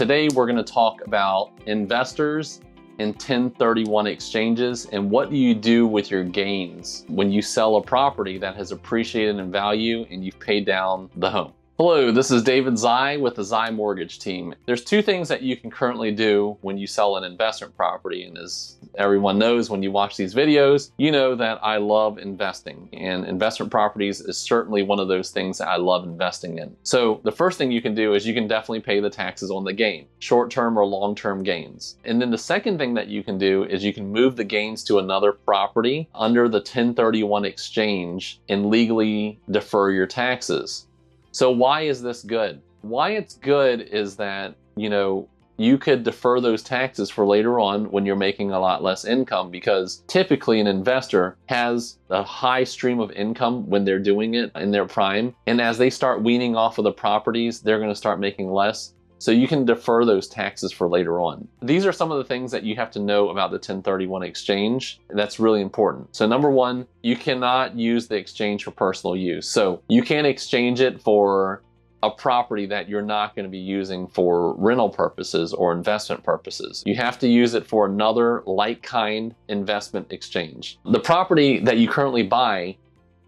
Today we're going to talk about investors and 1031 exchanges and what do you do with your gains when you sell a property that has appreciated in value and you've paid down the home. Hello, this is David Xie with the Xie Mortgage team. There's two things that you can currently do when you sell an investment property, and as everyone knows, when you watch these videos, you know that I love investing, and investment properties is certainly one of those things that I love investing in. So the first thing you can do is you can definitely pay the taxes on the gain, short-term or long-term gains. And then the second thing that you can do is you can move the gains to another property under the 1031 exchange and legally defer your taxes. So why is this good? Why it's good is that, you could defer those taxes for later on when you're making a lot less income, because typically an investor has a high stream of income when they're doing it in their prime. And as they start weaning off of the properties, they're going to start making less. So you can defer those taxes for later on. These are some of the things that you have to know about the 1031 exchange. That's really important. So number one, you cannot use the exchange for personal use. So you can't exchange it for a property that you're not going to be using for rental purposes or investment purposes. You have to use it for another like-kind investment exchange. The property that you currently buy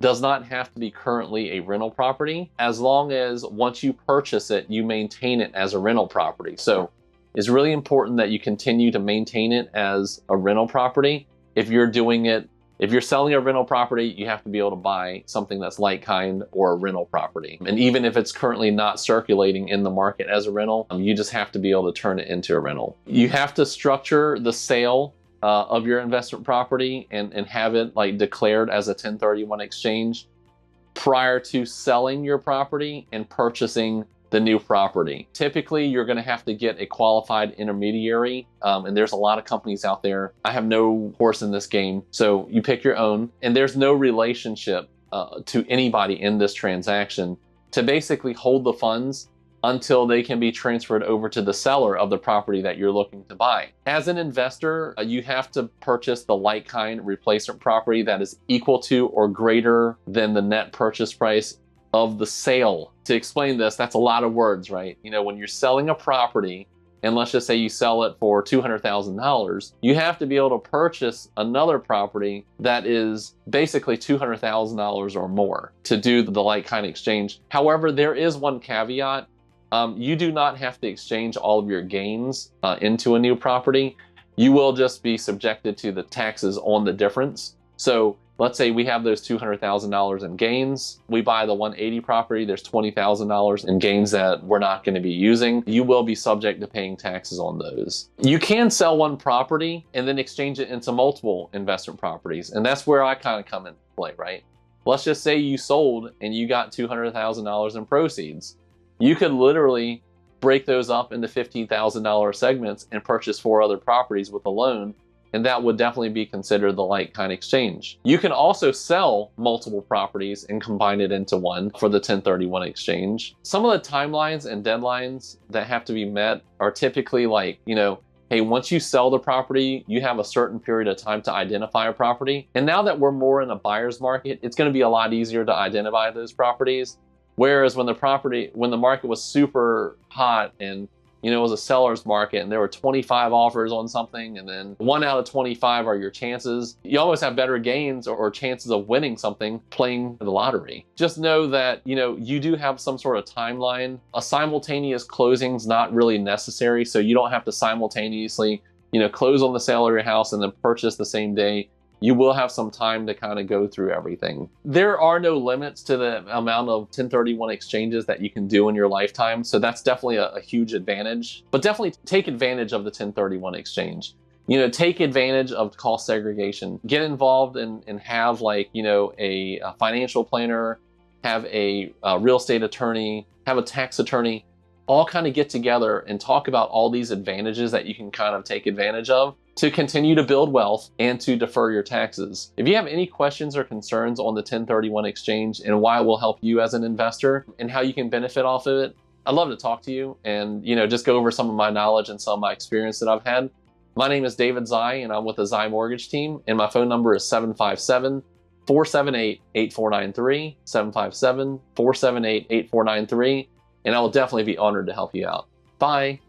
does not have to be currently a rental property, as long as once you purchase it, you maintain it as a rental property. So it's really important that you continue to maintain it as a rental property. If you're selling a rental property, you have to be able to buy something that's like kind or a rental property. And even if it's currently not circulating in the market as a rental, you just have to be able to turn it into a rental. You have to structure the sale of your investment property and have it declared as a 1031 exchange prior to selling your property and purchasing the new property. Typically, you're going to have to get a qualified intermediary, and there's a lot of companies out there. I have no horse in this game, so you pick your own, and there's no relationship to anybody in this transaction to basically hold the funds until they can be transferred over to the seller of the property that you're looking to buy. As an investor, you have to purchase the like-kind replacement property that is equal to or greater than the net purchase price of the sale. To explain this, that's a lot of words, right? When you're selling a property, and let's just say you sell it for $200,000, you have to be able to purchase another property that is basically $200,000 or more to do the like-kind exchange. However, there is one caveat. You do not have to exchange all of your gains into a new property. You will just be subjected to the taxes on the difference. So let's say we have those $200,000 in gains. We buy the 180 property. There's $20,000 in gains that we're not going to be using. You will be subject to paying taxes on those. You can sell one property and then exchange it into multiple investment properties. And that's where I kind of come into play, right? Let's just say you sold and you got $200,000 in proceeds. You could literally break those up into $15,000 segments and purchase 4 other properties with a loan, and that would definitely be considered the like-kind exchange. You can also sell multiple properties and combine it into one for the 1031 exchange. Some of the timelines and deadlines that have to be met are typically hey, once you sell the property, you have a certain period of time to identify a property. And now that we're more in a buyer's market, it's going to be a lot easier to identify those properties. Whereas when the market was super hot and it was a seller's market and there were 25 offers on something, and then 1 out of 25 are your chances, you almost have better gains or chances of winning something playing the lottery. Just know that you do have some sort of timeline. A simultaneous closing is not really necessary, so you don't have to simultaneously close on the sale of your house and then purchase the same day. You will have some time to kind of go through everything. There are no limits to the amount of 1031 exchanges that you can do in your lifetime, so that's definitely a huge advantage. But definitely take advantage of the 1031 exchange. Take advantage of cost segregation. Get involved and have a financial planner, have a real estate attorney, have a tax attorney, all kind of get together and talk about all these advantages that you can kind of take advantage of to continue to build wealth and to defer your taxes. If you have any questions or concerns on the 1031 exchange and why it will help you as an investor and how you can benefit off of it, I'd love to talk to you and just go over some of my knowledge and some of my experience that I've had. My name is David Xie, and I'm with the Xie Mortgage team, and my phone number is 757-478-8493, 757-478-8493, and I will definitely be honored to help you out. Bye.